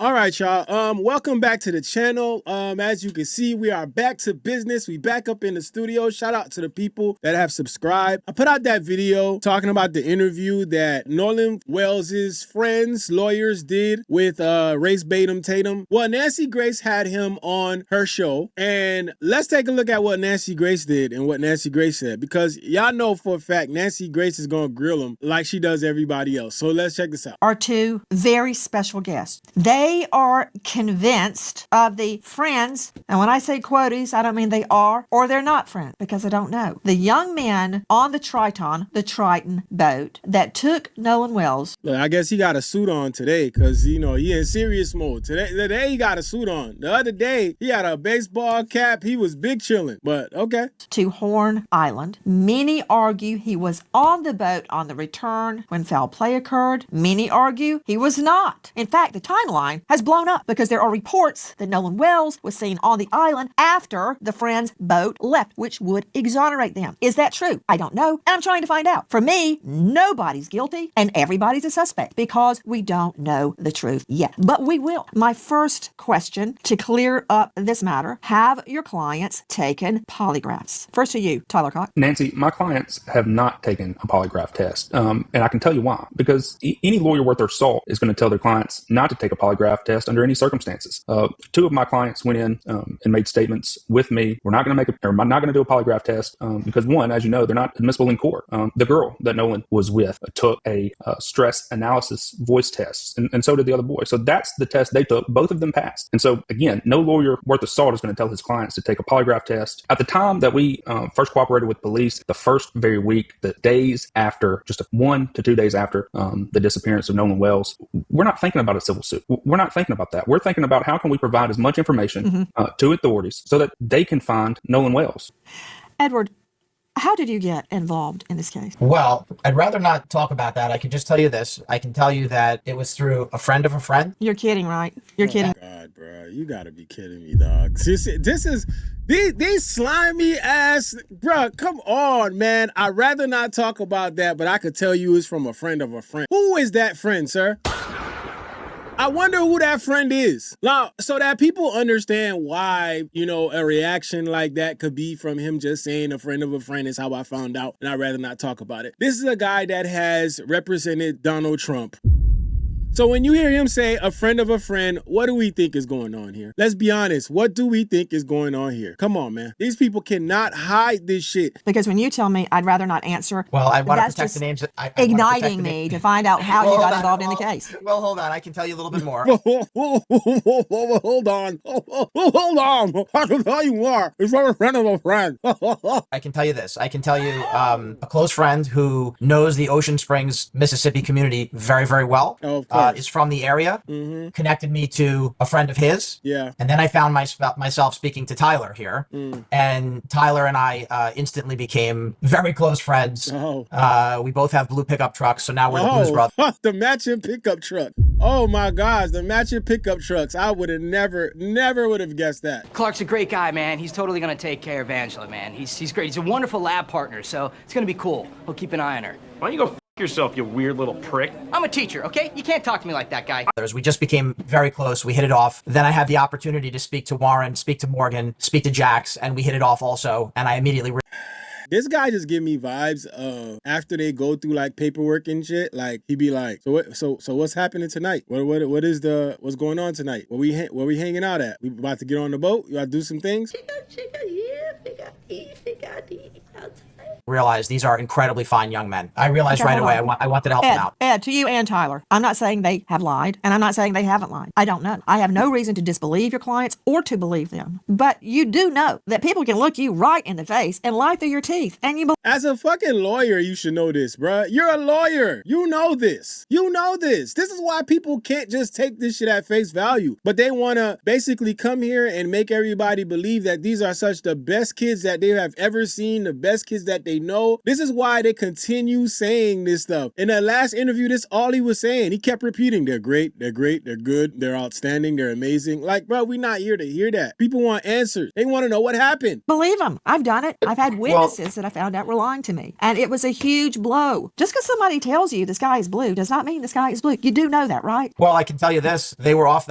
All right, y'all. Welcome back to the channel. As you can see, we are back to business. We back up in the studio. Shout out to the people that have subscribed. I put out that video talking about the interview that Nolan Wells' friends, lawyers did with Race Batum Tatum. Well, Nancy Grace had him on her show, and let's take a look at what Nancy Grace did and what Nancy Grace said, because y'all know for a fact Nancy Grace is gonna grill him like she does everybody else. So let's check this out. Are two very special guests. They are convinced of the friends, and when I say quoties, I don't mean they are or they're not friends, because I don't know. The young men on the Triton boat that took Nolan Wells. Look, I guess he got a suit on today because, you know, he in serious mode. Today he got a suit on. The other day, he had a baseball cap. He was big chilling, but okay. To Horn Island. Many argue he was on the boat on the return when foul play occurred. Many argue he was not. In fact, the timeline has blown up because there are reports that Nolan Wells was seen on the island after the friend's boat left, which would exonerate them. Is that true? I don't know, and I'm trying to find out. For me, nobody's guilty and everybody's a suspect because we don't know the truth yet, but we will. My first question to clear up this matter: have your clients taken polygraphs? First to you, Tyler Cox. Nancy, my clients have not taken a polygraph test, and I can tell you why. Because any lawyer worth their salt is going to tell their clients not to take a polygraph test under any circumstances. Two of my clients went in and made statements with me. We're not going to do a polygraph test because, one, as you know, they're not admissible in court. The girl that Nolan was with took a stress analysis voice test, and so did the other boy. So that's the test they took. Both of them passed. And so, again, no lawyer worth the salt is going to tell his clients to take a polygraph test. At the time that we first cooperated with police, the first very week, the days after, just 1 to 2 days after the disappearance of Nolan Wells, we're not thinking about a civil suit. We're not thinking about that. We're thinking about how can we provide as much information to authorities so that they can find Nolan Wells. Edward, how did you get involved in this case? Well, I'd rather not talk about that. I can just tell you this. I can tell you that it was through a friend of a friend. You're kidding, right? You're kidding. God, bro, you gotta be kidding me, dog. This is these slimy ass, bro. Come on, man. I'd rather not talk about that, but I could tell you it's from a friend of a friend. Who is that friend, sir? I wonder who that friend is. Now, so that people understand why, you know, a reaction like that could be from him just saying a friend of a friend is how I found out, and I'd rather not talk about it. This is a guy that has represented Donald Trump. So when you hear him say a friend of a friend, what do we think is going on here? Let's be honest. What do we think is going on here? Come on, man. These people cannot hide this shit. Because when you tell me I'd rather not answer, well, I want to that's protect just the names. igniting me to find out how you got involved in the case. Well, hold on. I can tell you a little bit more. Hold on. Hold on. I can tell you more. It's from a friend of a friend. I can tell you this. I can tell you a close friend who knows the Ocean Springs, Mississippi community very, very well. Oh, of course. Is from the area, connected me to a friend of his. Yeah. And then I found myself speaking to Tyler here. And Tyler and I instantly became very close friends. Oh. We both have blue pickup trucks, so now we're the Blues Brothers. The matching pickup truck. Oh my gosh, the matching pickup trucks. I would have never would have guessed that. Clark's a great guy, man. He's totally gonna take care of Angela, man. He's great. He's a wonderful lab partner, so it's gonna be cool. We'll keep an eye on her. Why don't you go f yourself, you weird little prick? I'm a teacher, okay? You can't talk to me like that, guy. We just became very close. We hit it off. Then I had the opportunity to speak to Warren, speak to Morgan, speak to Jax, and we hit it off also. And I immediately... This guy just give me vibes of after they go through like paperwork and shit. Like he be like, so what's happening tonight? What's going on tonight? Where we hanging out at? We about to get on the boat? You gotta do some things? Realize these are incredibly fine young men. I realized right away I wanted to help them out. Ed, to you and Tyler, I'm not saying they have lied, and I'm not saying they haven't lied. I don't know. I have no reason to disbelieve your clients or to believe them. But you do know that people can look you right in the face and lie through your teeth, and you believe. As a fucking lawyer, you should know this, bruh. You're a lawyer. You know this. You know this. This is why people can't just take this shit at face value. But they want to basically come here and make everybody believe that these are such the best kids that they have ever seen, the best kids that they they know. This is why they continue saying this stuff. In the last interview, this all he was saying. He kept repeating, they're great, they're good, they're outstanding, they're amazing. Like, bro, we're not here to hear that. People want answers. They want to know what happened. Believe them. I've done it. I've had witnesses that I found out were lying to me. And it was a huge blow. Just because somebody tells you the sky is blue does not mean the sky is blue. You do know that, right? Well, I can tell you this. They were off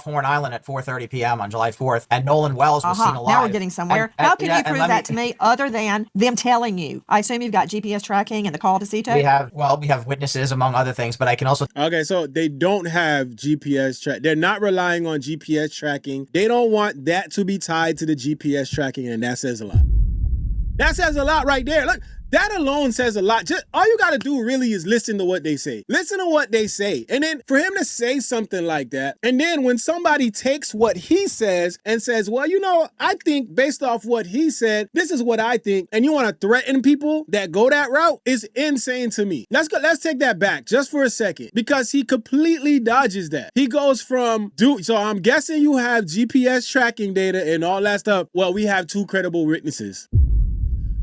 Horn Island at 4:30 p.m. on July 4th, and Nolan Wells was seen alive. Now we're getting somewhere. How can you prove that to me other than them telling you? I assume you've got GPS tracking and the call to SETO? We have witnesses, among other things, but I can also... Okay, so they don't have GPS track. They're not relying on GPS tracking. They don't want that to be tied to the GPS tracking, and that says a lot. That says a lot right there. Look, that alone says a lot. Just all you got to do really is listen to what they say. Listen to what they say. And then for him to say something like that, and then when somebody takes what he says and says, well, you know, I think based off what he said, this is what I think, and you want to threaten people that go that route is insane to me. Let's take that back just for a second, because he completely dodges that. He goes from, so I'm guessing you have GPS tracking data and all that stuff. Well, we have 2 credible witnesses.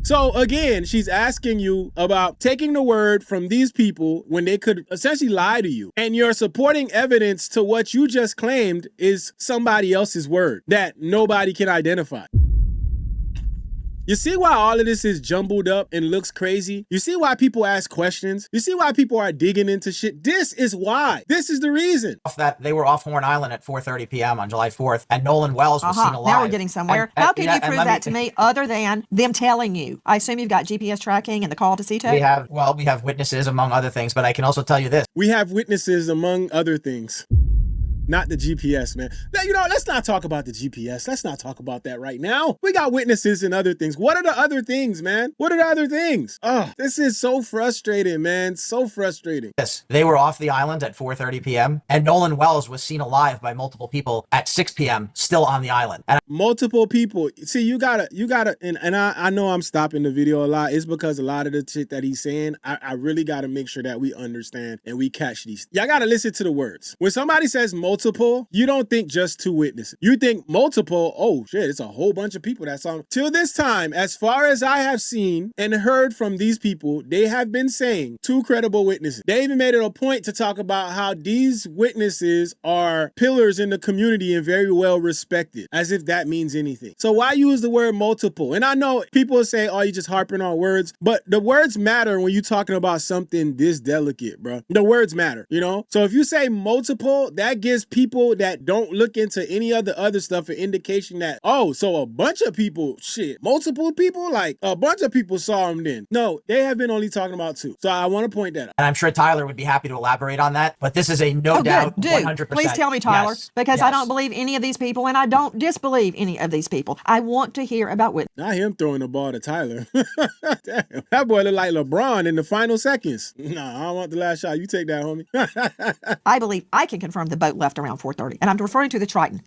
So again, she's asking you about taking the word from these people when they could essentially lie to you. And your supporting evidence to what you just claimed is somebody else's word that nobody can identify. You see why all of this is jumbled up and looks crazy? You see why people ask questions? You see why people are digging into shit? This is why. This is the reason. They were off Horn Island at 4:30 p.m. on July 4th, and Nolan Wells was seen alive. Now we're getting somewhere. How can you prove that to me other than them telling you? I assume you've got GPS tracking and the call to SETO? We have witnesses, among other things, but I can also tell you this. We have witnesses, among other things. Not the GPS, man. Now, you know, let's not talk about the GPS. Let's not talk about that right now. We got witnesses and other things. What are the other things, man? What are the other things? Oh, this is so frustrating, man. So frustrating. Yes, they were off the island at 4:30 p.m. and Nolan Wells was seen alive by multiple people at 6 p.m. still on the island. And multiple people. See, you gotta, and I know I'm stopping the video a lot. It's because a lot of the shit that he's saying, I really gotta make sure that we understand and we catch these. Y'all gotta listen to the words. When somebody says multiple, you don't think just 2 witnesses. You think multiple, oh shit, it's a whole bunch of people that's on. Till this time, as far as I have seen and heard from these people, they have been saying 2 credible witnesses. They even made it a point to talk about how these witnesses are pillars in the community and very well respected, as if that means anything. So why use the word multiple? And I know people say, oh, you just harping on words, but the words matter when you're talking about something this delicate, bro. The words matter, you know? So if you say multiple, that gives people that don't look into any of the other stuff an indication that, oh, so a bunch of people, multiple people, like a bunch of people saw him then. No, they have been only talking about 2. So I want to point that out. And I'm sure Tyler would be happy to elaborate on that, but this is a no doubt 100%. Please tell me, Tyler, because I don't believe any of these people and I don't disbelieve any of these people. I want to hear about witnesses. Not him throwing the ball to Tyler. Damn, that boy look like LeBron in the final seconds. Nah, I don't want the last shot. You take that, homie. I believe I can confirm the boat left around 4:30. And I'm referring to the Triton.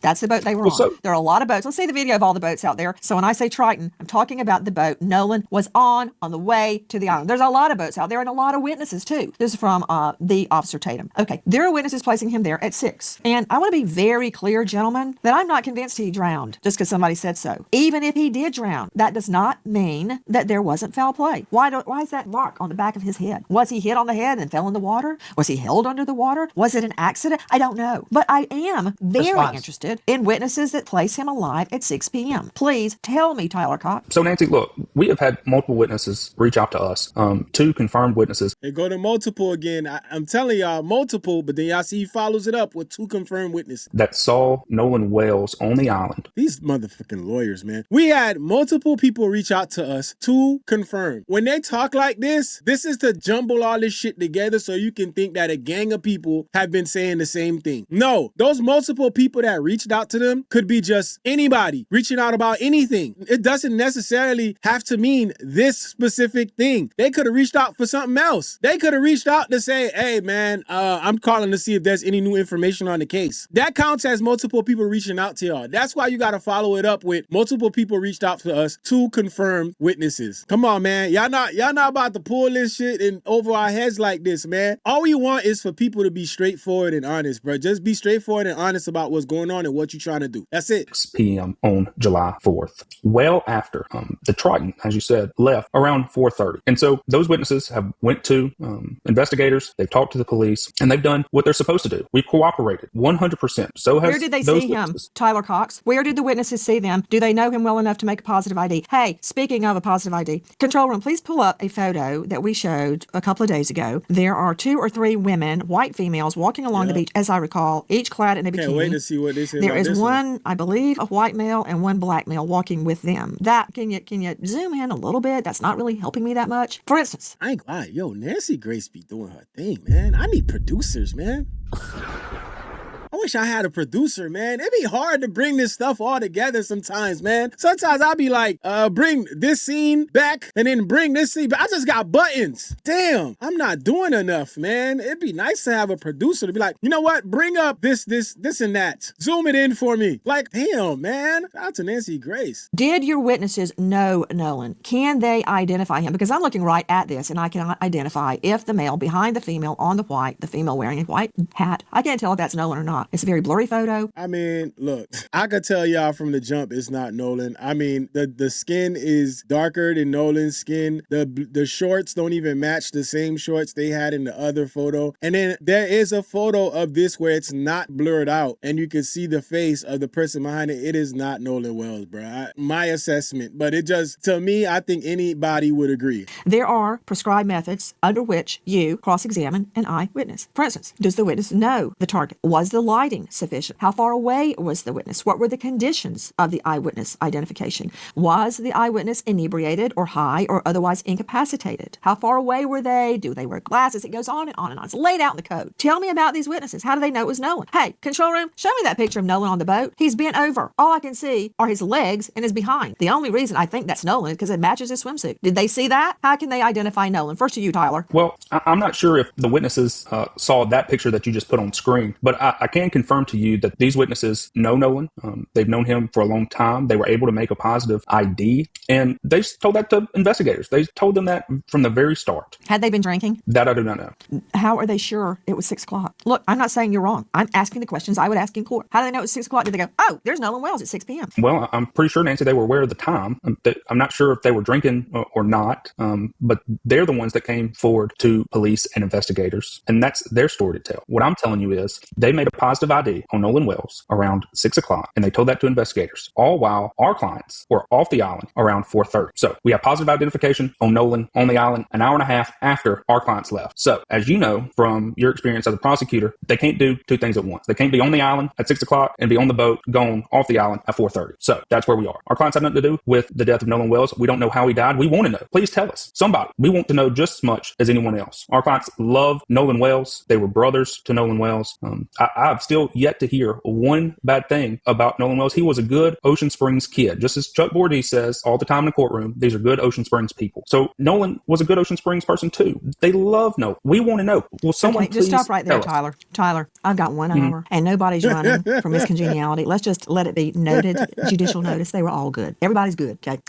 That's the boat they were on. There are a lot of boats. Let's see the video of all the boats out there. So when I say Triton, I'm talking about the boat Nolan was on the way to the island. There's a lot of boats out there and a lot of witnesses too. This is from the Officer Tatum. Okay, there are witnesses placing him there at 6. And I want to be very clear, gentlemen, that I'm not convinced he drowned just because somebody said so. Even if he did drown, that does not mean that there wasn't foul play. Why is that mark on the back of his head? Was he hit on the head and fell in the water? Was he held under the water? Was it an accident? I don't know. But I am very interested in witnesses that place him alive at 6 p.m. Please tell me, Tyler Cox. So, Nancy, look, we have had multiple witnesses reach out to us, 2 confirmed witnesses. They go to multiple again. I'm telling y'all, multiple, but then y'all see he follows it up with 2 confirmed witnesses that saw Nolan Wells on the island. These motherfucking lawyers, man. We had multiple people reach out to us, 2 confirmed. When they talk like this is to jumble all this shit together so you can think that a gang of people have been saying the same thing. No, those multiple people that reached out to them could be just anybody reaching out about anything. It doesn't necessarily have to mean this specific thing. They could have reached out for something else. They could have reached out to say, hey man, I'm calling to see if there's any new information on the case. That counts as multiple people reaching out to y'all. That's why you got to follow it up with multiple people reached out to us, 2 confirmed witnesses. Come on, man. Y'all not about to pull this shit in over our heads like this, man. All we want is for people to be straightforward and honest. honest, bro. Just be straightforward and honest about what's going on and what you're trying to do. That's it. 6 p.m. on July 4th, well after the Triton, as you said, left around 4:30. And so those witnesses have went to investigators, they've talked to the police, and they've done what they're supposed to do. We've cooperated 100%. So has Where did they those see witnesses. him, Tyler Cox? Where did the witnesses see them? Do they know him well enough to make a positive ID? Hey, speaking of a positive ID, control room, please pull up a photo that we showed a couple of days ago. There are 2 or 3 women, white females, walking along the beach, as I recall, each clad in a bikini. Can't wait to see what they say There about is this one, I believe, a white male and one black male walking with them. That can you zoom in a little bit? That's not really helping me that much. For instance, I ain't gonna lie, yo, Nancy Grace be doing her thing, man. I need producers, man. I wish I had a producer, man. It'd be hard to bring this stuff all together sometimes, man. Sometimes I'll be like, bring this scene back and then bring this scene back. I just got buttons. Damn, I'm not doing enough, man. It'd be nice to have a producer to be like, you know what? Bring up this, and that. Zoom it in for me. Like, damn, man. Shout out to Nancy Grace. did your witnesses know Nolan? Can they identify him? Because I'm looking right at this and I cannot identify if the male behind the female on the white, the female wearing a white hat, I can't tell if that's Nolan or not. It's a very blurry photo. I mean, look, I could tell y'all from the jump it's not Nolan. I mean, the skin is darker than Nolan's skin. The shorts don't even match the same shorts they had in the other photo. And then there is a photo of this where it's not blurred out and you can see the face of the person behind it. It is not Nolan Wells, bro. My assessment. But it just, to me, I think anybody would agree. There are prescribed methods under which you cross-examine an eyewitness. For instance, does the witness know the target? Was the lighting sufficient? How far away was the witness? What were the conditions of the eyewitness identification? Was the eyewitness inebriated or high or otherwise incapacitated? How far away were they? Do they wear glasses? It goes on and on and on. It's laid out in the code. Tell me about these witnesses. How do they know it was Nolan? Hey, control room, show me that picture of Nolan on the boat. He's bent over. All I can see are his legs and his behind. The only reason I think that's Nolan is because it matches his swimsuit. Did they see that? How can they identify Nolan? First to you, Tyler. Well, I'm not sure if the witnesses saw that picture that you just put on screen, but I can confirm to you that these witnesses know Nolan. They've known him for a long time. They were able to make a positive ID, and they told that to investigators. They told them that from the very start. Had they been drinking? That I do not know. How are they sure it was 6 o'clock? Look, I'm not saying you're wrong. I'm asking the questions I would ask in court. How do they know it was 6 o'clock? Did they go, oh, there's Nolan Wells at 6 p.m.? Well, I'm pretty sure, Nancy, they were aware of the time. I'm not sure if they were drinking or not, but they're the ones that came forward to police and investigators, and that's their story to tell. What I'm telling you is they made a positive ID on Nolan Wells around 6 o'clock, and they told that to investigators, all while our clients were off the island around 4:30. So we have positive identification on Nolan on the island an hour and a half after our clients left. So as you know from your experience as a prosecutor, they can't do 2 things at once. They can't be on the island at 6 o'clock and be on the boat going off the island at 4:30. So that's where we are. Our clients have nothing to do with the death of Nolan Wells. We don't know how he died. We want to know. Please tell us. Somebody. We want to know just as much as anyone else. Our clients love Nolan Wells. They were brothers to Nolan Wells. I've still yet to hear one bad thing about Nolan Wells. He was a good Ocean Springs kid. Just as Chuck Bordy says all the time in the courtroom, these are good Ocean Springs people. So Nolan was a good Ocean Springs person too. They love Nolan. We want to know. Will someone Okay, just please stop right there, tell us? Tyler. Tyler, I've got 1 hour and nobody's running for miscongeniality. Let's just let it be noted, judicial notice. They were all good. Everybody's good, okay?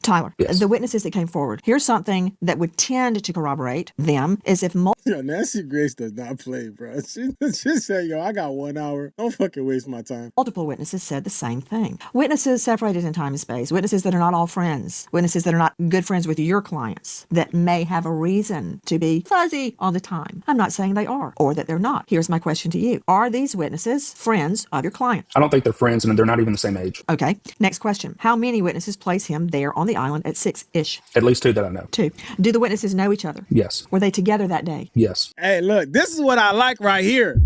Tyler, Yes. the witnesses that came forward, here's something that would tend to corroborate them is if Yo, Nancy Grace does not play, bro. She said, yo, I got 1 hour. Don't fucking waste my time. multiple witnesses said the same thing. Witnesses separated in time and space, witnesses that are not all friends, witnesses that are not good friends with your clients, that may have a reason to be fuzzy all the time. I'm not saying they are or that they're not. Here's my question to you. Are these witnesses friends of your client? I don't think they're friends, and they're not even the same age. Okay. Next question. How many witnesses place him there on the island at 6-ish? At least 2 that I know. 2. Do the witnesses know each other? Yes. Were they together that day? Yes. Hey, look, this is what I like right here.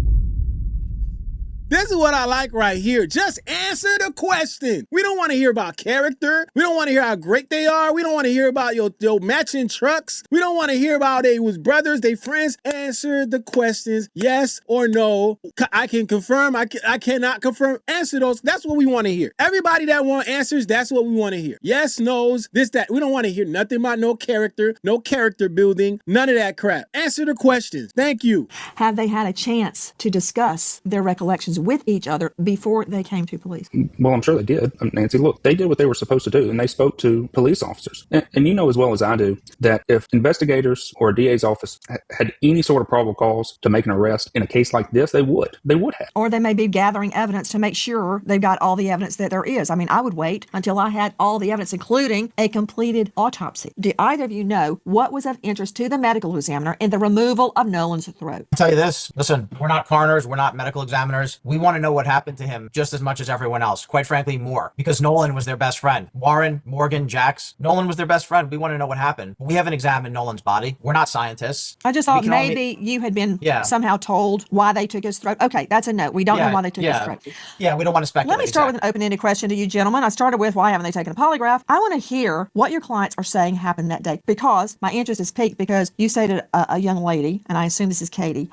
This is what I like right here. Just answer the question. We don't want to hear about character. We don't want to hear how great they are. We don't want to hear about your matching trucks. We don't want to hear about they was brothers, they friends. Answer the questions, yes or no. I can confirm, I cannot confirm. Answer those. That's what we want to hear. Everybody that want answers, that's what we want to hear. Yes, no's, this, that. We don't want to hear nothing about no character building, none of that crap. Answer the questions. Thank you. Have they had a chance to discuss their recollections conversations with each other before they came to police? Well, I'm sure they did. Nancy, look, they did what they were supposed to do, and they spoke to police officers. And you know as well as I do that if investigators or a DA's office had any sort of probable cause to make an arrest in a case like this, they would. They would have. Or they may be gathering evidence to make sure they've got all the evidence that there is. I mean, I would wait until I had all the evidence, including a completed autopsy. Do either of you know what was of interest to the medical examiner in the removal of Nolan's throat? I'll tell you this. Listen, we're not coroners. We're not medical examiners. We want to know what happened to him just as much as everyone else. Quite frankly, more. Because Nolan was their best friend. Warren, Morgan, Jax. Nolan was their best friend. We want to know what happened. We haven't examined Nolan's body. We're not scientists. I just thought maybe you had been somehow told why they took his throat. Okay, that's a no. We don't know why they took his throat. Yeah, we don't want to speculate. Let me start with an open-ended question to you, gentlemen. I started with why haven't they taken a polygraph? I want to hear what your clients are saying happened that day, because my interest is piqued because you stated a young lady, and I assume this is Katie,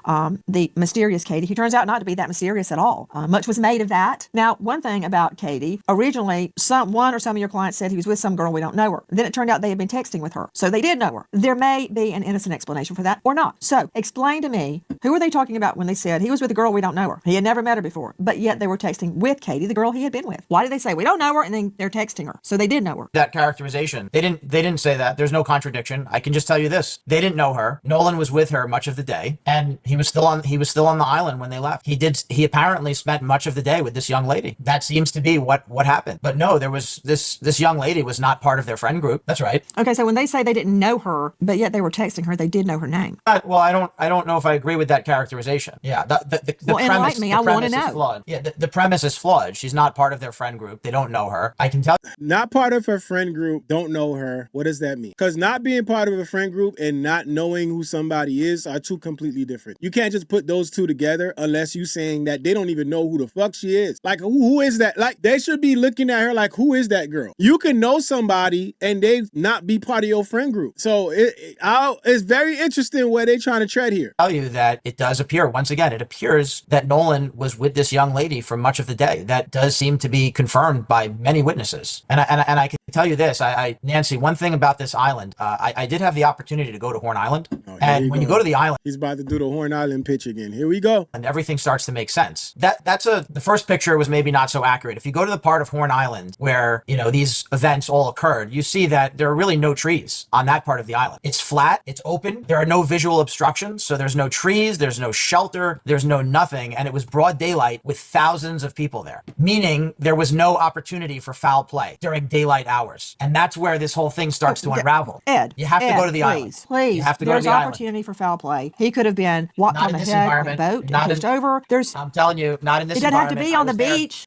the mysterious Katie, who turns out not to be that mysterious at all. Much was made of that. Now, one thing about Katie, originally, one or some of your clients said he was with some girl, we don't know her. Then it turned out they had been texting with her, so they did know her. There may be an innocent explanation for that or not. So explain to me, who were they talking about when they said he was with a girl, we don't know her? He had never met her before, but yet they were texting with Katie, the girl he had been with. Why did they say we don't know her, and then they're texting her? So they did know her. That characterization, they didn't say that. There's no contradiction. I can just tell you this: they didn't know her. Nolan was with her much of the day, and he was still on the island when they left. He apparently spent much of the day with this young lady. That seems to be what happened. But no, there was this young lady was not part of their friend group. That's right. Okay, so when they say they didn't know her, but yet they were texting her, they did know her name. Well, I don't know if I agree with that characterization. Yeah, the well, premise, enlighten me. I want to know. Flawed. Yeah, the premise is flawed. She's not part of their friend group. They don't know her. I can tell. Not part of her friend group, don't know her. What does that mean? Because not being part of a friend group and not knowing who somebody is are two completely different. You can't just put those two together unless you're saying that they don't even know who the fuck she is. Like, who is that? Like, they should be looking at her like, who is that girl? You can know somebody and they not be part of your friend group. So it's very interesting where they're trying to tread here. Tell you that it does appear, once again, it appears that Nolan was with this young lady for much of the day. That does seem to be confirmed by many witnesses. And I can tell you this, Nancy, one thing about this island, I did have the opportunity to go to Horn Island. And when you go to the island, he's about to do the Horn Island pitch again. Here we go. And everything starts to make sense. The first picture was maybe not so accurate. If you go to the part of Horn Island where, these events all occurred, you see that there are really no trees on that part of the island. It's flat, it's open, there are no visual obstructions, so there's no trees, there's no shelter, there's no nothing, and it was broad daylight with thousands of people there, meaning there was no opportunity for foul play during daylight hours. And that's where this whole thing starts to unravel. You have to go to the island. Please, you have to go to the island. There's opportunity for foul play. He could have been walked on the head on a boat and pushed over. I'm telling you, not in this environment. It doesn't have to be on the beach.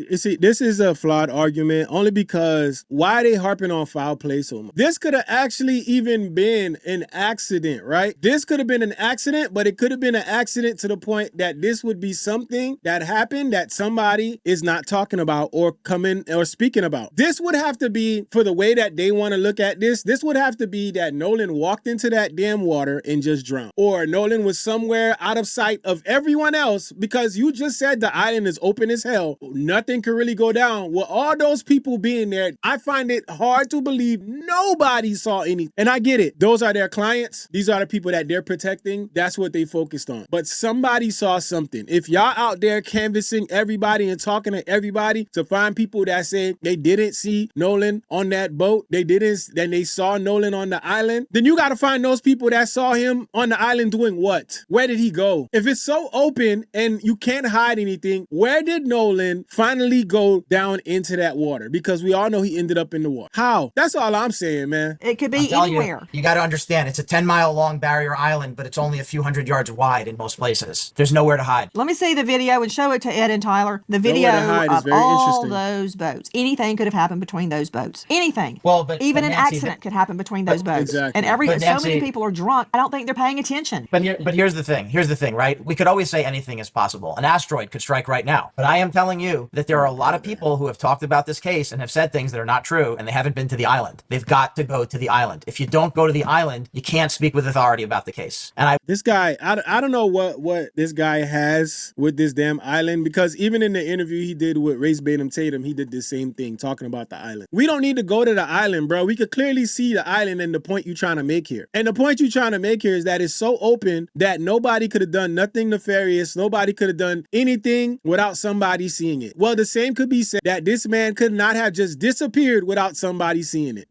You see, this is a flawed argument only because why are they harping on foul play so much? This could have actually even been an accident, right? This could have been an accident, but it could have been an accident to the point that this would be something that happened that somebody is not talking about or coming or speaking about. This would have to be, for the way that they want to look at this would have to be that Nolan walked into that damn water and just drowned. Or Nolan was somewhere out of sight of everyone else because you just said the island is open as hell. Nothing can really go down. With all those people being there, I find it hard to believe nobody saw anything. And I get it. Those are their clients. These are the people that they're protecting. That's what they focused on. But somebody saw something. If y'all out there canvassing everybody and talking to everybody to find people that say they didn't see Nolan on that boat, then they saw Nolan on the island, then you got to find those people that saw him on the island doing what? Where did he go? If it's so open and you can't hide anything, where did Nolan finally go down into that water? Because we all know he ended up in the water. How? That's all I'm saying, man. It could be anywhere. You got to understand, it's a 10-mile long barrier island, but it's only a few hundred yards wide in most places. There's nowhere to hide. Let me see the video and show it to Ed and Tyler. The video of all those boats. Anything could have happened between those boats. Anything. Well, but even an accident could happen between those boats. Exactly. And so many people are drunk. I don't think they're paying attention. But here's the thing. Here's the thing, right? We could always say anything is possible. An asteroid could strike right now. But I am telling you that there are a lot of people who have talked about this case and have said things that are not true, and they haven't been to the island. They've got to go to the island. If you don't go to the island, you can't speak with authority about the case. And this guy, I don't know what this guy has with this damn island, because even in the interview he did with Race Batum Tatum, he did the same thing, talking about the island. We don't need to go to the island, bro. We could clearly see the island and the point you're trying to make here. And the point you're trying to make here is that it's so open that nobody could have done nothing nefarious. Nobody could have done done anything without somebody seeing it. Well, the same could be said that this man could not have just disappeared without somebody seeing it.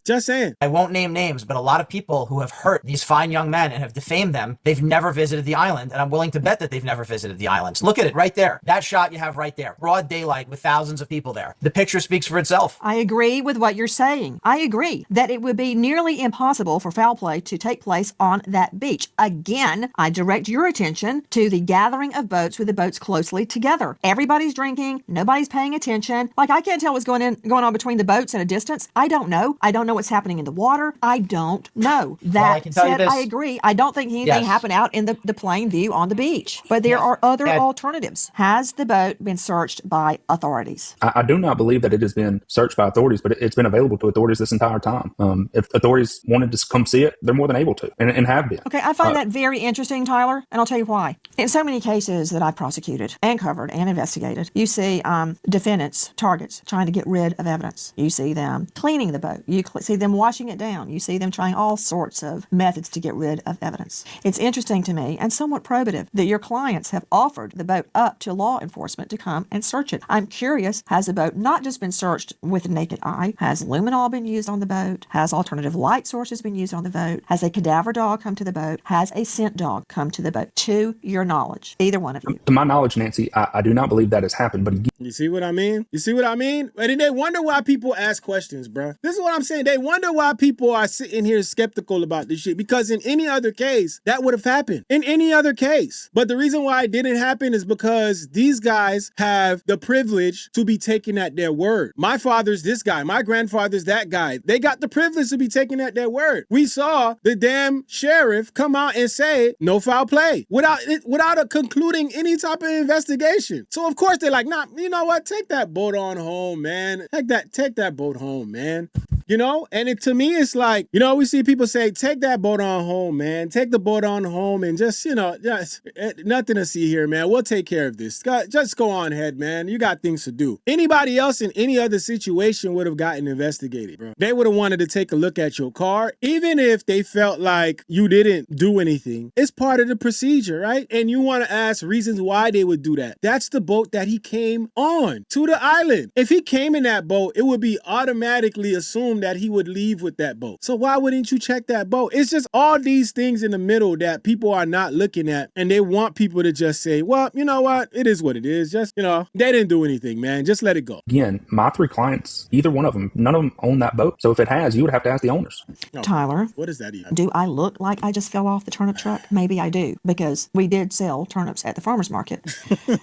Just saying. I won't name names, but a lot of people who have hurt these fine young men and have defamed them, they've never visited the island, and I'm willing to bet that they've never visited the islands. Look at it right there. That shot you have right there. Broad daylight with thousands of people there. The picture speaks for itself. I agree with what you're saying. I agree that it would be nearly impossible for foul play to take place on that beach. Again, I direct your attention to the gathering of boats with the boats closely together. Everybody's drinking. Nobody's paying attention. Like, I can't tell what's going on between the boats at a distance. I don't know. I don't know what's happening in the water. I don't know. That said, I agree. I don't think anything happened out in the plain view on the beach. But there are other alternatives. Has the boat been searched by authorities? I do not believe that it has been searched by authorities, but it's been available to authorities this entire time. If authorities wanted to come see it, they're more than able to, and have been. Okay, I find that very interesting, Tyler, and I'll tell you why. In so many cases that I've prosecuted and covered and investigated, you see defendants, targets, trying to get rid of evidence. You see them cleaning the boat. You see them washing it down. You see them trying all sorts of methods to get rid of evidence. It's interesting to me and somewhat probative that your clients have offered the boat up to law enforcement to come and search it. I'm curious, has the boat not just been searched with the naked eye? Has luminol been used on the boat? Has alternative light sources been used on the boat? Has a cadaver dog come to the boat? Has a scent dog come to the boat? To your knowledge, either one of you. To my knowledge, Nancy, I do not believe that has happened. But again, you see what I mean? You see what I mean? And they wonder why people ask questions, bro. This is what I'm saying. They wonder why people are sitting here skeptical about this shit, because in any other case, that would have happened. In any other case. But the reason why it didn't happen is because these guys have the privilege to be taken at their word. My father's this guy. My grandfather's that guy. They got the privilege to be taken at their word. We saw the damn sheriff come out and say no foul play without concluding any type of investigation. So of course they're like, nah, you know what? Take that boat on home, man. Take that boat home, man. You know, and to me, it's like, you know, we see people say, take that boat on home, man. Take the boat on home and just, you know, just nothing to see here, man. We'll take care of this. Just go on ahead, man. You got things to do. Anybody else in any other situation would have gotten investigated, bro. They would have wanted to take a look at your car, even if they felt like you didn't do anything. It's part of the procedure, right? And you want to ask reasons why they would do that. That's the boat that he came on to the island. If he came in that boat, it would be automatically assumed that he would leave with that boat. So why wouldn't you check that boat? It's just all these things in the middle that people are not looking at, and they want people to just say, well, you know what? It is what it is. Just, you know, they didn't do anything, man. Just let it go. Again, my 3 clients, either one of them, none of them own that boat. So if it has, you would have to ask the owners. Oh, Tyler, what is that even? Do I look like I just fell off the turnip truck? Maybe I do, because we did sell turnips at the farmer's market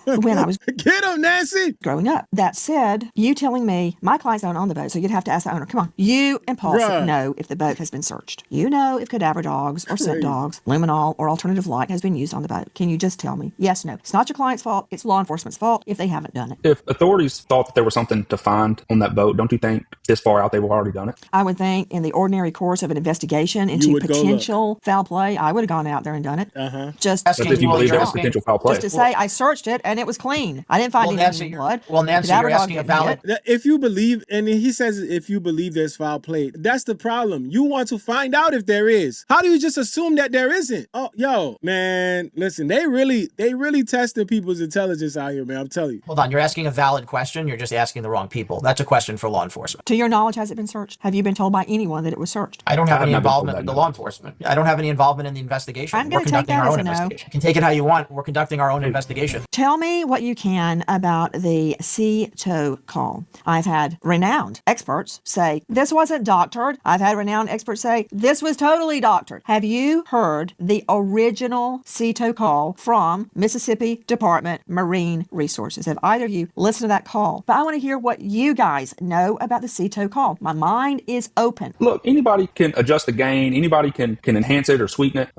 when I was Get him, Nancy! growing up. That said, you telling me my clients don't own the boat, so you'd have to ask the owner. Come on, you and Paltzik know if the boat has been searched. You know if cadaver dogs or scent dogs, luminol or alternative light has been used on the boat. Can you just tell me? Yes, no. It's not your client's fault. It's law enforcement's fault if they haven't done it. If authorities thought that there was something to find on that boat, don't you think this far out they would have already done it? I would think in the ordinary course of an investigation into potential foul play, I would have gone out there and done it. Just But if you believe there was potential foul play. just to say I searched it and it was clean. I didn't find any blood. Well, Nancy, you're asking a valid. If you believe, and he says if you believe there's foul play, that's the problem. You want to find out if there is. How do you just assume that there isn't? Oh, yo, man, listen, they really testing people's intelligence out here, man. I'm telling you. Hold on, you're asking a valid question. You're just asking the wrong people. That's a question for law enforcement. To your knowledge, has it been searched? Have you been told by anyone that it was searched? I don't have any involvement with the law enforcement. I don't have any involvement in the investigation. I'm going to take that as a no. You can take it how you want. We're conducting our own investigation. Tell me what you can about the SETO call. I've had renowned experts say this wasn't doctored. I've had renowned experts say this was totally doctored. Have you heard the original SETO call from Mississippi Department Marine Resources? Have either of you listened to that call? But I want to hear what you guys know about the SETO call. My mind is open. Look, anybody can adjust the gain. Anybody can enhance it or sweeten it.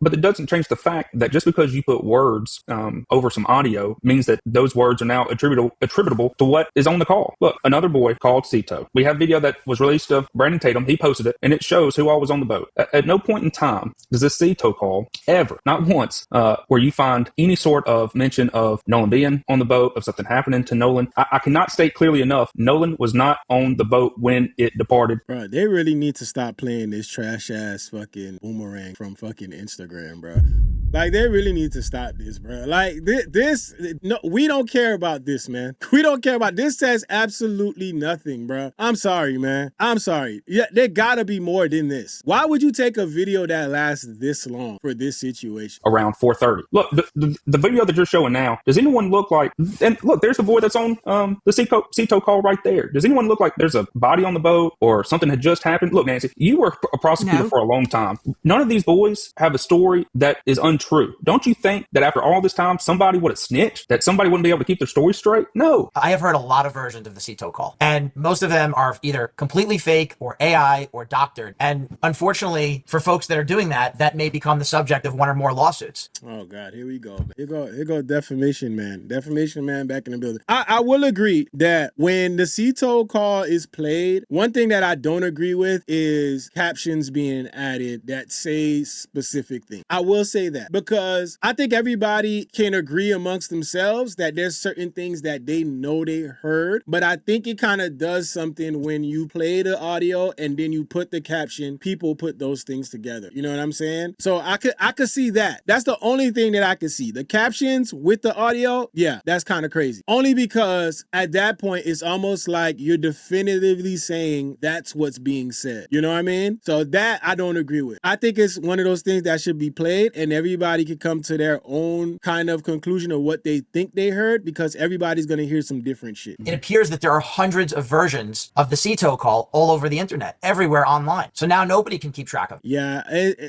But it doesn't change the fact that just because you put words over some audio means that those words are now attributable to what is on the call. Look, another boy called SETO. We have video that was released of Brandon Tatum. He posted it, and it shows who all was on the boat. At no point in time does this SETO call ever, not once, where you find any sort of mention of Nolan being on the boat, of something happening to Nolan. I cannot state clearly enough, Nolan was not on the boat when it departed. Bro, they really need to stop playing this trash ass fucking boomerang from fucking Instagram, bro. Like, they really need to stop this, bro. Like, this no, we don't care about this, man. We don't care about this. Says absolutely nothing, bro. I'm sorry, man. I'm sorry. Yeah, there gotta be more than this. Why would you take a video that lasts this long for this situation? Around 4:30. Look, the video that you're showing now, does anyone look like, and look, there's the boy that's on the SETO call right there. Does anyone look like there's a body on the boat or something had just happened? Look, Nancy, you were a prosecutor for a long time. None of these boys have a story that is untrue. Don't you think that after all this time, somebody would have snitched, that somebody wouldn't be able to keep their story straight? No. I have heard a lot of versions of the SETO call, and most of them are either completely fake or AI or doctored. And unfortunately, for folks that are doing that, that may become the subject of one or more lawsuits. Oh God, here we go. Here go defamation man. Defamation man back in the building. I will agree that when the SETO call is played, one thing that I don't agree with is captions being added that say specific things. I will say that because I think everybody can agree amongst themselves that there's certain things that they know they heard, but I think it kind of does something when you play the audio and then you put the caption, people put those things together. You know what I'm saying? So I could see that. That's the only thing that I could see. The captions with the audio, yeah, that's kind of crazy. Only because at that point, it's almost like you're definitively saying that's what's being said. You know what I mean? So that I don't agree with. I think it's one of those things that should be played and everybody can come to their own kind of conclusion of what they think they heard, because everybody's going to hear some different shit. It appears that there are hundreds of versions of the SETO call all over the internet, everywhere online. So now nobody can keep track of it. Yeah,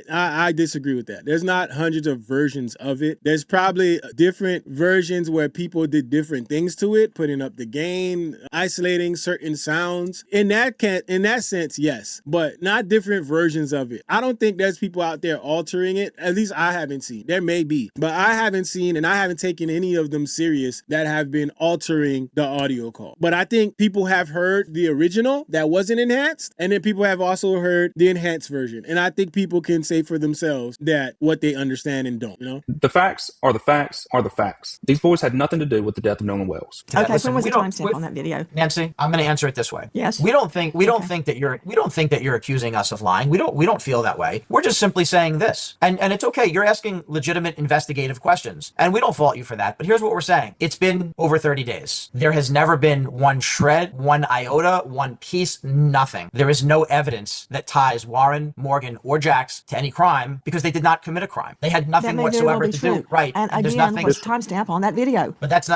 I disagree with that. There's not hundreds of versions of it. There's probably different versions where people did different things to it, putting up the gain, isolating certain sounds. In that sense, yes, but not different versions of it. I don't think there's people out there altering it. At least I haven't seen. There may be, but I haven't seen, and I haven't taken any of them serious that have been altering the audio call. But I think people have heard the original that wasn't enhanced, and then people have also heard the enhanced version. And I think people can say for themselves that what they understand and don't, you know? The facts are the facts are the facts. These boys had nothing to do with the death of Nolan Wells. Okay, Listen, when was the timestamp on that video? Nancy, I'm going to answer it this way. Yes. We don't think that you're accusing us of lying. We don't feel that way. We're just simply saying this. And it's okay. You're asking legitimate investigative questions, and we don't fault you for that. But here's what we're saying. It's been over 30 days. There has never been one shred, one iota, one piece, nothing. There is no evidence that ties Warren, Morgan, or Jax to any crime because they did not commit a crime. They had nothing whatsoever to do. Right. And there's again, nothing. what's timestamp on that video? But that's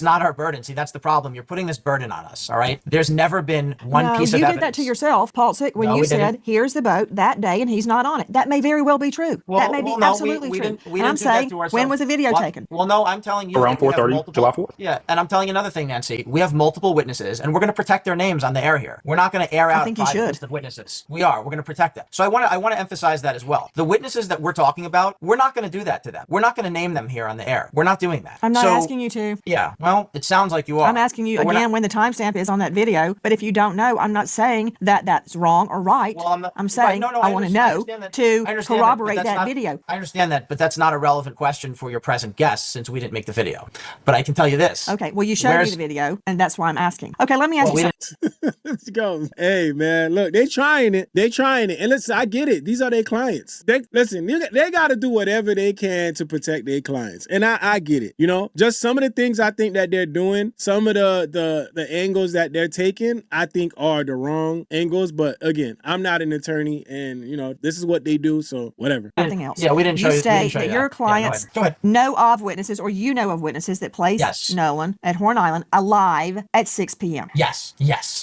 not our burden. See, that's the problem. You're putting this burden on us. All right. There's never been one piece of evidence. You did that to yourself, Paltzik, when you said, here's the boat that day and he's not on it. That may very well be true. That may be absolutely true. And I'm saying, when was the video taken? Well, no, I'm telling you. Around 4:30, July 4th. Yeah. And I'm telling you another thing, Nancy. We have multiple witnesses and we're going to protect their names on the air here. We're not going to air out a list of witnesses. We are. We're going to protect them. So I want to emphasize that as well. The witnesses that we're talking about, we're not going to do that to them. We're not going to name them here on the air. We're not doing that. I'm not asking you to. Yeah. Well, it sounds like you are. I'm asking you again when the timestamp is on that video. But if you don't know, I'm not saying that that's wrong or right. Well, I'm saying I want to know to corroborate that video. I understand that, but that's not a relevant question for your present guest since we didn't make the video. But I can tell you this. Okay. Well, you showed me the video, and that's why I'm asking. Okay, let me ask you something. Let's go. Hey, man, look, they trying it. And listen, I get it. These are their clients. They got to do whatever they can to protect their clients. And I get it. You know, just some of the things I think that they're doing, some of the angles that they're taking, I think are the wrong angles. But again, I'm not an attorney, and you know, this is what they do. So whatever. Nothing else. Yeah, we didn't show you. You state that your clients know of witnesses, or you know of witnesses that placed Nolan at Horn Island alive at 6 p.m. Yes.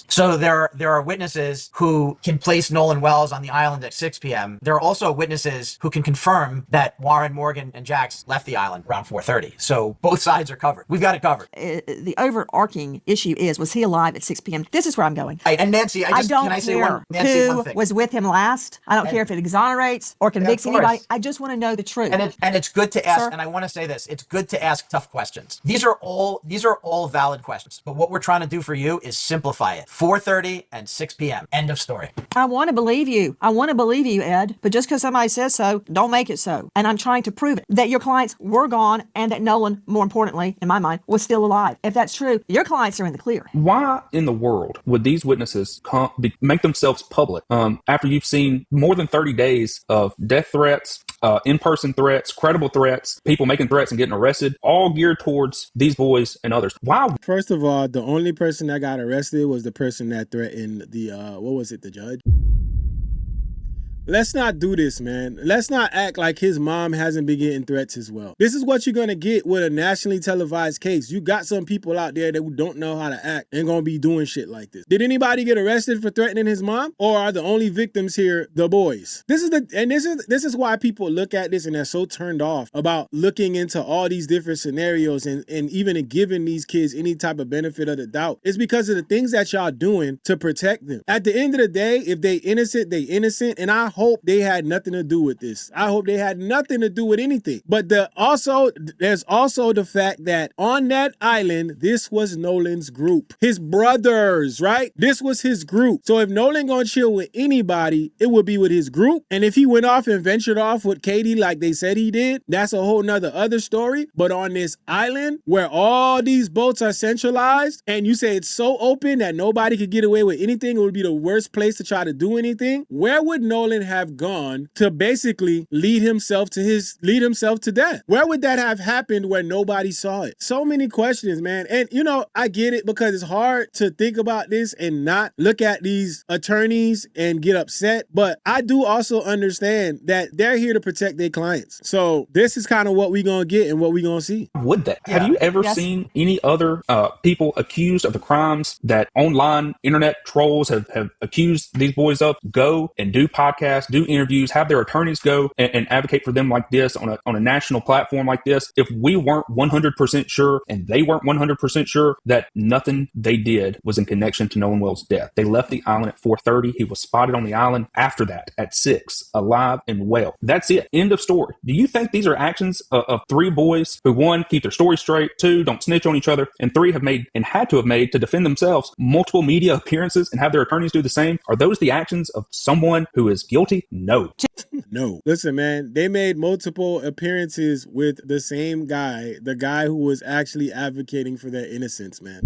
So there are witnesses who can place Nolan Wells on the island at 6 p.m. There are also witnesses who can confirm that Warren, Morgan, and Jax left the island around 4:30. So both sides are covered. We've got it covered. The overarching issue was he alive at 6 p.m.? This is where I'm going. And Nancy, I don't care who was with him last. I don't care if it exonerates or convicts anybody. I just want to know the truth. And it's good to ask. And I want to say this: it's good to ask tough questions. These are all valid questions. But what we're trying to do for you is simplify it. 4:30 and 6 p.m. End of story. I want to believe you. Ed. But just because somebody says so, don't make it so. And I'm trying to prove it, that your clients were gone and that Nolan, more importantly, in my mind, was still alive. If that's true, your clients are in the clear. Why in the world would these witnesses make themselves public after you've seen more than 30 days of death threats, in-person threats, credible threats, people making threats and getting arrested, all geared towards these boys and others. Wow. First of all, the only person that got arrested was the person that threatened the, the judge? Let's not do this, man. Let's not act like his mom hasn't been getting threats as well. This is what you're going to get with a nationally televised case. You got some people out there that don't know how to act and going to be doing shit like this. Did anybody get arrested for threatening his mom? Or are the only victims here the boys? This is why people look at this and they're so turned off about looking into all these different scenarios and even giving these kids any type of benefit of the doubt. It's because of the things that y'all doing to protect them. At the end of the day, if they innocent, they innocent. And I hope they had nothing to do with this. I hope they had nothing to do with anything. But there's also the fact that on that island, this was Nolan's group. His brothers, right? This was his group. So if Nolan gonna chill with anybody, it would be with his group. And if he went off and ventured off with Katie like they said he did, that's a whole nother other story. But on this island where all these boats are centralized and you say it's so open that nobody could get away with anything, it would be the worst place to try to do anything. Where would Nolan have gone to basically lead himself to death? Where would that have happened where nobody saw it? So many questions, man. And I get it because it's hard to think about this and not look at these attorneys and get upset. But I do also understand that they're here to protect their clients. So this is kind of what we're going to get and what we're going to see. Would that? Yeah. Have you ever seen any other people accused of the crimes that online internet trolls have accused these boys of go and do podcasts, do interviews, have their attorneys go and advocate for them like this on a national platform like this? If we weren't 100% sure and they weren't 100% sure that nothing they did was in connection to Nolan Wells' death. They left the island at 4:30. He was spotted on the island after that at 6, alive and well. That's it. End of story. Do you think these are actions of 3 boys who, 1, keep their story straight, 2, don't snitch on each other, and 3, have made and had to have made to defend themselves multiple media appearances and have their attorneys do the same? Are those the actions of someone who is guilty? No. No. Listen, man, they made multiple appearances with the same guy, the guy who was actually advocating for their innocence, man.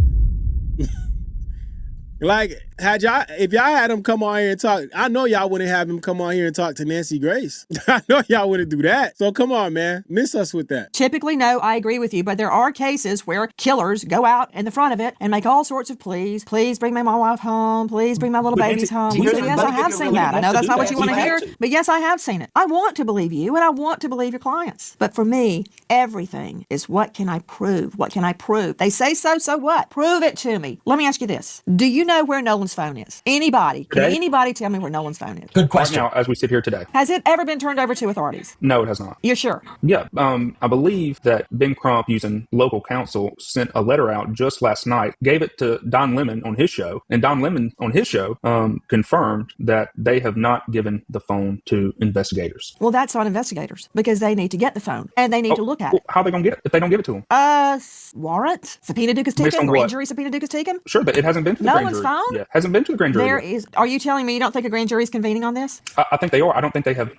Like, if y'all had him come on here and talk, I know y'all wouldn't have him come on here and talk to Nancy Grace. I know y'all wouldn't do that. So come on, man. Miss us with that. Typically, no, I agree with you, but there are cases where killers go out in the front of it and make all sorts of pleas. Please bring my wife home. Please bring my little babies home. So yes, I have seen that. I know that's not what you want to hear, but yes, I have seen it. I want to believe you and I want to believe your clients. But for me, everything is what can I prove? What can I prove? They say so what? Prove it to me. Let me ask you this. Do you know where Nolan's phone is? Anybody? Can anybody tell me where Nolan's phone is? Good question. Right now, as we sit here today. Has it ever been turned over to authorities? No, it has not. You're sure? Yeah. I believe that Ben Crump, using local counsel, sent a letter out just last night, gave it to Don Lemon on his show, and Don Lemon on his show confirmed that they have not given the phone to investigators. Well, that's on investigators because they need to get the phone and they need to look at it. How are they going to get it if they don't give it to them? Warrant? Subpoena ducus tecum? Grand jury subpoena ducus tecum? Sure, but it hasn't been to the grand jury. Nolan's phone? Yeah, hasn't been to the grand jury. Are you telling me you don't think a grand jury is convening on this? I think they are. I don't think they have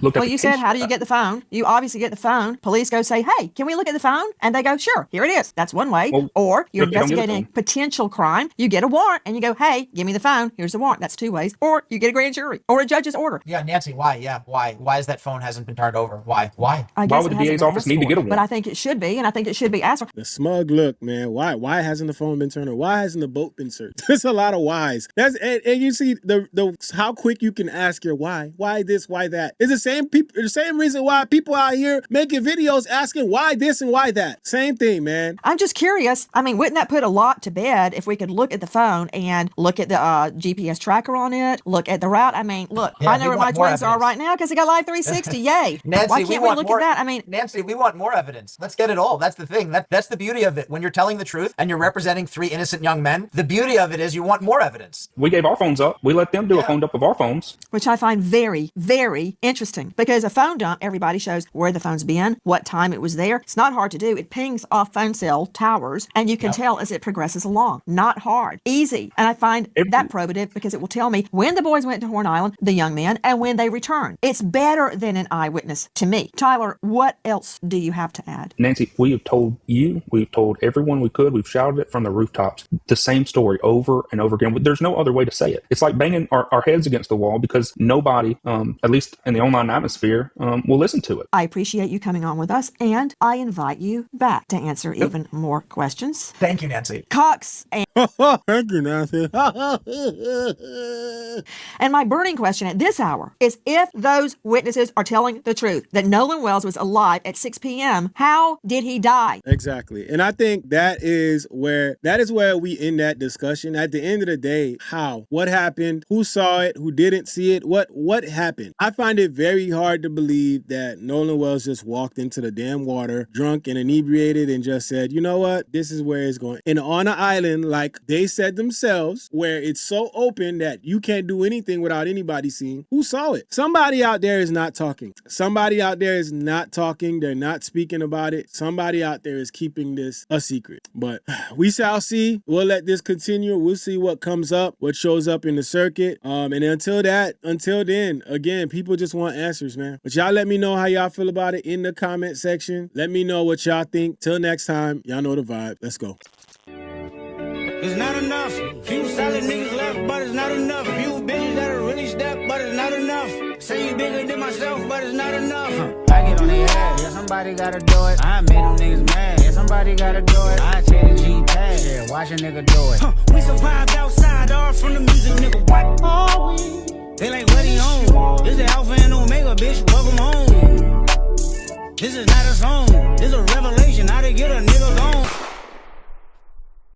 looked at Well, you said, how do you get the phone? You obviously get the phone. Police go say, hey, can we look at the phone? And they go, sure, here it is. That's one way. Well, or you're investigating a potential crime. You get a warrant and you go, hey, give me the phone. Here's the warrant. That's 2 ways. Or you get a grand jury or a judge's order. Yeah, Nancy, why? Yeah, why? Why is that phone hasn't been turned over? Why? Why would the DA's office need to get a warrant? But I think it should be, and I think it should be asked for. The smug look, man. Why hasn't the phone been turned over? Why hasn't the boat been searched? There's a lot of whys. And you see the how quick you can ask your why. Why this, why that. It's the same reason why people out here making videos asking why this and why that. Same thing, man. I'm just curious. I mean, wouldn't that put a lot to bed if we could look at the phone and look at the GPS tracker on it, look at the route? I mean, look, yeah, I know where my twins are right now because they got Live 360. Yay. Nancy, why can't we look at that? I mean, Nancy, we want more evidence. Let's get it all. That's the thing. That's the beauty of it. When you're telling the truth and you're representing 3 innocent young men, the beauty of it is you want more evidence. We gave our phones up. We let them do a phone dump of our phones. Which I find very, very interesting because a phone dump, everybody shows where the phone's been, what time it was there. It's not hard to do. It pings off phone cell towers and you can tell as it progresses along. Not hard. Easy. And I find that probative because it will tell me when the boys went to Horn Island, the young men, and when they returned. It's better than an eyewitness to me. Tyler, what else do you have to add? Nancy, we have told you, we've told everyone we could, we've shouted it from the rooftops, the same story over and over again. There's no other way to say it. It's like banging our heads against the wall because nobody, at least in the online atmosphere, will listen to it. I appreciate you coming on with us, and I invite you back to answer even more questions. Thank you, Nancy. Cox and Thank you, Nancy. And my burning question at this hour is, if those witnesses are telling the truth, that Nolan Wells was alive at 6 p.m., how did he die? Exactly. And I think that is where we end that discussion. At the end of the day, how? What happened? Who saw it? Who didn't see it? What happened? I find it very hard to believe that Nolan Wells just walked into the damn water, drunk and inebriated, and just said, you know what? This is where it's going. And on an island, like they said themselves, where it's so open that you can't do anything without anybody seeing, who saw it? Somebody out there is not talking. Somebody out there is not talking. They're not speaking about it. Somebody out there is keeping this a secret. But we shall see. We'll let this continue. We'll see what comes up, what shows up in the circuit. And until then, again, people just want answers, man. But y'all let me know how y'all feel about it in the comment section. Let me know what y'all think. Till next time, y'all know the vibe. Let's go. It's not enough. Few solid niggas left, but it's not enough. Few bitches that are really step, but it's not enough. Say you bigger than myself, but it's not enough. I get on their ass, yeah, somebody gotta do it. I made them niggas mad, yeah, somebody gotta do it. I take the G-Tag, yeah, watch a nigga do it. We survived outside, all from the